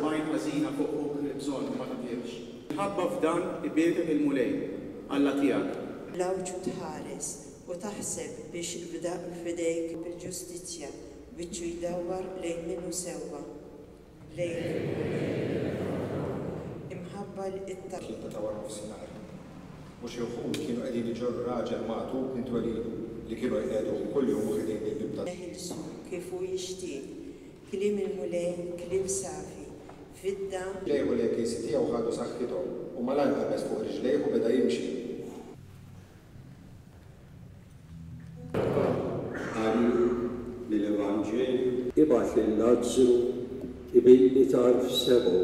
Majn ħażina fuq bżonn ma tibħirx. Ħabba f'dan ibir il-mulej Alla tiegħek. L-awġu tħares u taħseb biex f'idejk bil-ġustizzja biċċu jdawwar lejn minnu sewwa. Lejn imħabba l-itta. Tlieta ta' wara nofsinhar. Mhux jieħu kienu qegħdin iġorru raġel magħtub nitwelidu li kienu jqegħdu kuljum u qegħdin bil-bibda. Neħilsu kif hu jixtieq. Kliem il-mulej, kliem safi. Fid-dam. Lejhu l-ekisi tiegħu ħadu saħħithom u malajr ħabes fuq riġlejh u beda jimxi. Mill-Evanġel ibgħat lil Lazzaru ibilli tarf sebgħu